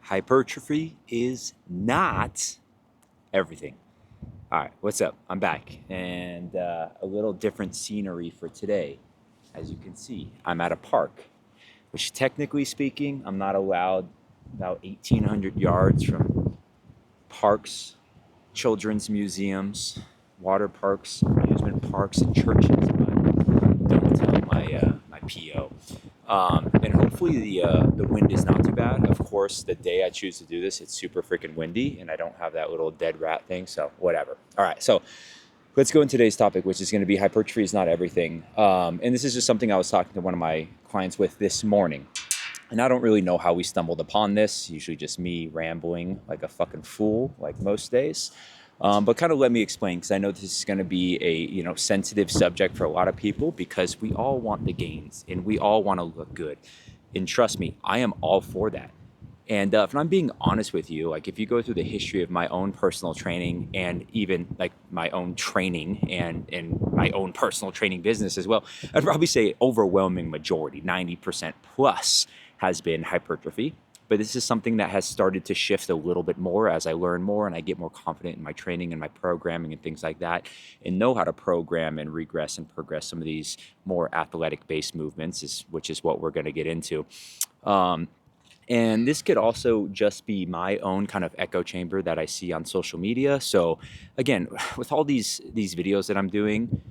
Hypertrophy is not everything. All right, what's up? I'm back, and a little different scenery for today. As you can see, I'm at a park, which technically speaking, I'm not allowed about 1,800 yards from parks, children's museums, water parks, amusement parks, and churches. But don't tell my PO. And hopefully the wind is not too bad. Of course, the day I choose to do this, it's super freaking windy, and I don't have that little dead rat thing. So whatever. All right, so let's go into today's topic, which is going to be hypertrophy is not everything. And this is just something I was talking to one of my clients with this morning. And I don't really know how we stumbled upon this. Usually just me rambling like a fucking fool, like most days. But kind of let me explain, because I know this is going to be a sensitive subject for a lot of people, because we all want the gains and we all want to look good. And trust me, I am all for that. And if I'm being honest with you, like if you go through the history of my own personal training and even like my own training and my own personal training business as well, I'd probably say overwhelming majority, 90% plus, has been hypertrophy. But this is something that has started to shift a little bit more as I learn more and I get more confident in my training and my programming and things like that, and know how to program and regress and progress some of these more athletic-based movements, which is what we're going to get into. And this could also just be my own kind of echo chamber that I see on social media. So again, with all these videos that I'm doing,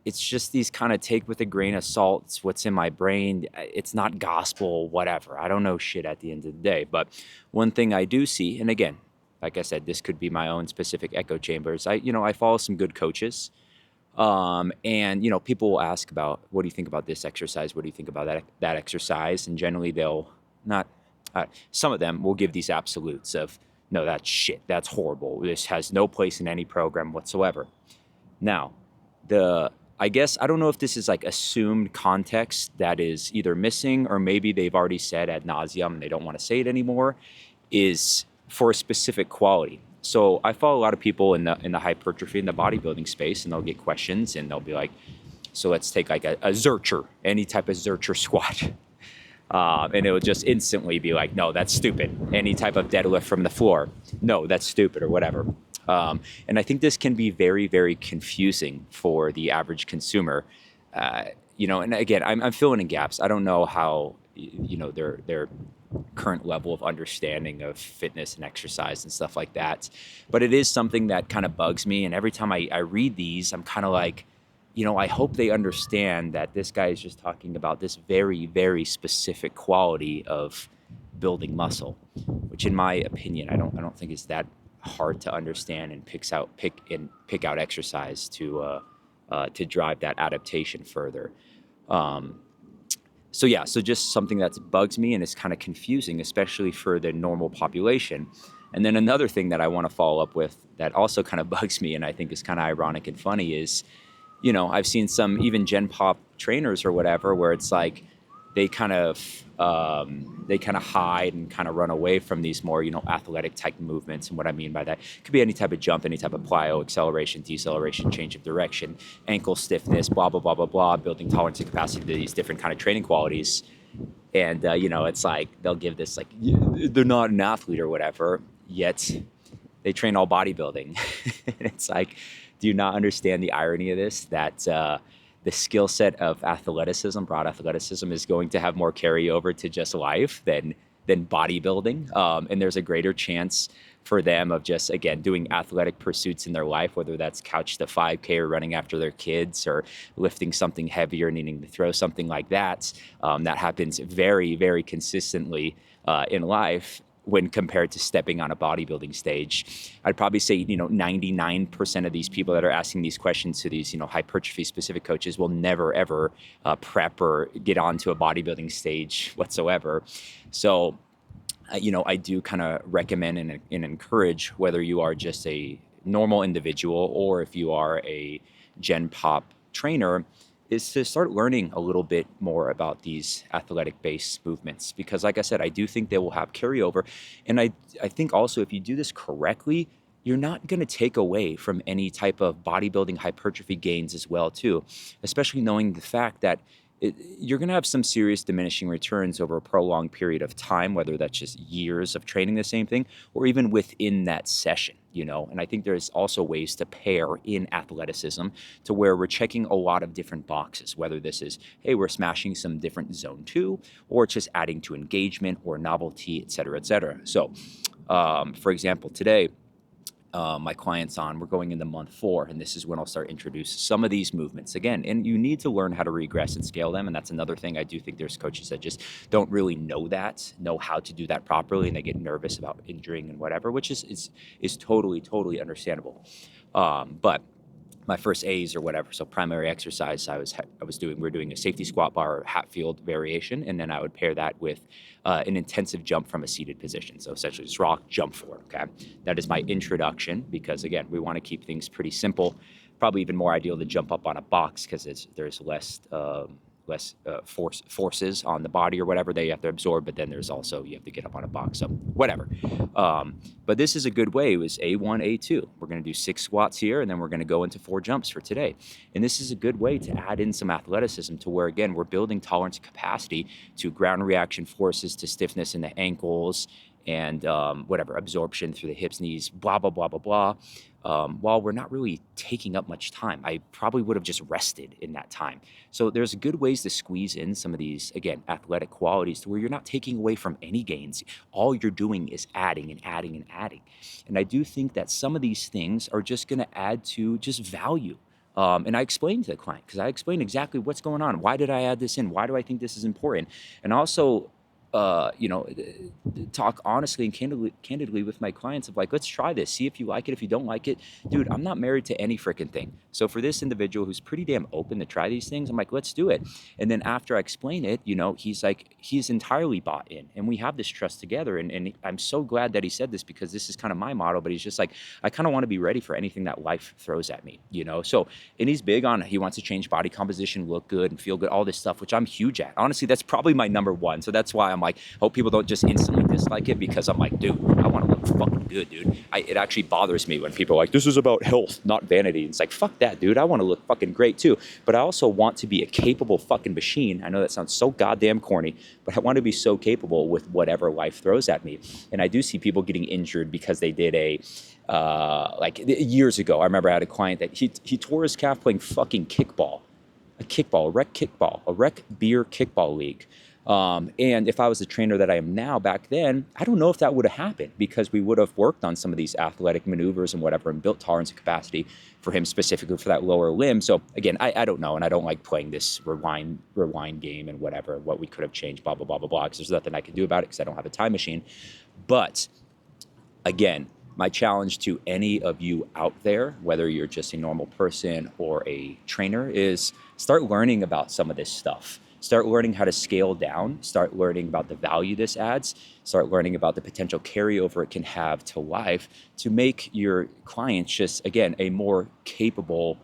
it's just these kind of take with a grain of salt. It's what's in my brain. It's not gospel, whatever. I don't know shit at the end of the day. But one thing I do see, and again, like I said, this could be my own specific echo chambers. I follow some good coaches. And people will ask about, what do you think about this exercise? What do you think about that exercise? And generally they'll not, some of them will give these absolutes of, no, that's shit. That's horrible. This has no place in any program whatsoever. Now, I guess, I don't know if this is like assumed context that is either missing, or maybe they've already said ad nauseum and they don't want to say it anymore, is for a specific quality. So I follow a lot of people in the hypertrophy, in the bodybuilding space, and they'll get questions and they'll be like, so let's take like a Zercher, any type of Zercher squat. And it would just instantly be like, no, that's stupid. Any type of deadlift from the floor, no, that's stupid, or whatever. And I think this can be very, very confusing for the average consumer. And again, I'm filling in gaps. I don't know how, their current level of understanding of fitness and exercise and stuff like that. But it is something that kind of bugs me. And every time I read these, I'm kind of like, I hope they understand that this guy is just talking about this very, very specific quality of building muscle, which in my opinion, I don't think is that hard to understand, and pick out exercise to drive that adaptation further. So just something that bugs me and is kind of confusing, especially for the normal population. And then another thing that I want to follow up with that also kind of bugs me and I think is kind of ironic and funny is, I've seen some even Gen Pop trainers or whatever, where it's like they kind of hide and kind of run away from these more, athletic type movements. And what I mean by that, it could be any type of jump, any type of plyo, acceleration, deceleration, change of direction, ankle stiffness, blah, blah, blah, blah, blah, building tolerance and capacity to these different kind of training qualities. And, it's like, they'll give this like, they're not an athlete or whatever, yet they train all bodybuilding. It's like, do you not understand the irony of this? That the skill set of athleticism, broad athleticism, is going to have more carryover to just life than bodybuilding. And there's a greater chance for them of just, again, doing athletic pursuits in their life, whether that's couch to 5K or running after their kids or lifting something heavier, needing to throw something like that. That happens very, very consistently in life when compared to stepping on a bodybuilding stage. I'd probably say, 99% of these people that are asking these questions to these, hypertrophy specific coaches will never, ever prep or get onto a bodybuilding stage whatsoever. So, I do kind of recommend and encourage, whether you are just a normal individual or if you are a Gen Pop trainer, is to start learning a little bit more about these athletic-based movements. Because like I said, I do think they will have carryover. And I think also if you do this correctly, you're not going to take away from any type of bodybuilding hypertrophy gains as well too, especially knowing the fact that you're going to have some serious diminishing returns over a prolonged period of time, whether that's just years of training the same thing or even within that session, you know. And I think there's also ways to pair in athleticism to where we're checking a lot of different boxes, whether this is, hey, we're smashing some different zone 2, or just adding to engagement or novelty, et cetera, et cetera. So, for example, today, my clients on, we're going into month 4, and this is when I'll start introduce some of these movements again. And you need to learn how to regress and scale them. And that's another thing. I do think there's coaches that just don't really know how to do that properly, and they get nervous about injuring and whatever, which is totally understandable. But my first A's or whatever, so primary exercise, we're doing a safety squat bar Hatfield variation, and then I would pair that with an intensive jump from a seated position. So essentially just rock, jump forward, okay? That is my introduction, because again, we want to keep things pretty simple. Probably even more ideal to jump up on a box, because there's less forces on the body or whatever that you have to absorb, but then there's also, you have to get up on a box, so whatever. But this is a good way. It was A1, A2. We're going to do 6 squats here, and then we're going to go into 4 jumps for today. And this is a good way to add in some athleticism to where, again, we're building tolerance and capacity to ground reaction forces, to stiffness in the ankles, and whatever, absorption through the hips, knees, blah, blah, blah, blah, blah. While we're not really taking up much time, I probably would have just rested in that time. So there's good ways to squeeze in some of these, again, athletic qualities to where you're not taking away from any gains. All you're doing is adding and adding and adding. And I do think that some of these things are just going to add to just value. And I explained to the client, because I explained exactly what's going on. Why did I add this in? Why do I think this is important? And also, talk honestly and candidly with my clients of like, let's try this, see if you like it. If you don't like it, dude, I'm not married to any freaking thing. So for this individual who's pretty damn open to try these things, I'm like, let's do it. And then after I explain it, he's entirely bought in, and we have this trust together. And I'm so glad that he said this, because this is kind of my model, but he's just like, I kind of want to be ready for anything that life throws at me, So, and he's big on, he wants to change body composition, look good and feel good, all this stuff, which I'm huge at. Honestly, that's probably my number one. So that's why I'm like, hope people don't just instantly dislike it, because I'm like, dude, I want to look fucking good, dude. It actually bothers me when people are like, this is about health, not vanity. It's like, fuck that, dude. I want to look fucking great too. But I also want to be a capable fucking machine. I know that sounds so goddamn corny, but I want to be so capable with whatever life throws at me. And I do see people getting injured because they did like years ago, I remember I had a client that he tore his calf playing fucking kickball, a rec beer kickball league. And if I was the trainer that I am now back then, I don't know if that would have happened, because we would have worked on some of these athletic maneuvers and whatever, and built tolerance and capacity for him specifically for that lower limb. So again, I don't know. And I don't like playing this rewind game and whatever, what we could have changed, blah, blah, blah, blah, blah, because there's nothing I can do about it, because I don't have a time machine. But again, my challenge to any of you out there, whether you're just a normal person or a trainer, is start learning about some of this stuff. Start learning how to scale down, start learning about the value this adds, start learning about the potential carryover it can have to life, to make your clients just, again, a more capable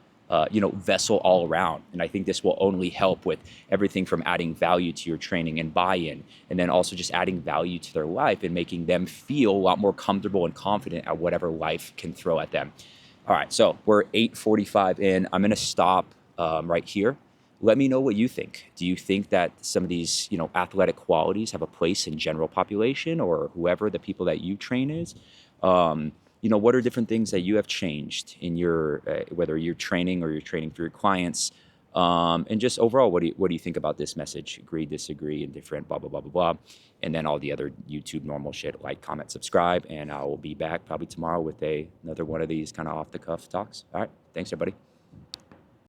vessel all around. And I think this will only help with everything from adding value to your training and buy-in, and then also just adding value to their life and making them feel a lot more comfortable and confident at whatever life can throw at them. All right, so we're 8:45 in. I'm gonna stop right here. Let me know what you think. Do you think that some of these, athletic qualities have a place in general population, or whoever the people that you train is? What are different things that you have changed in your, whether you're training or you're training for your clients? And just overall, what do you think about this message? Agree, disagree, indifferent, blah, blah, blah, blah, blah. And then all the other YouTube normal shit, like, comment, subscribe, and I will be back probably tomorrow with another one of these kind of off the cuff talks. All right. Thanks, everybody.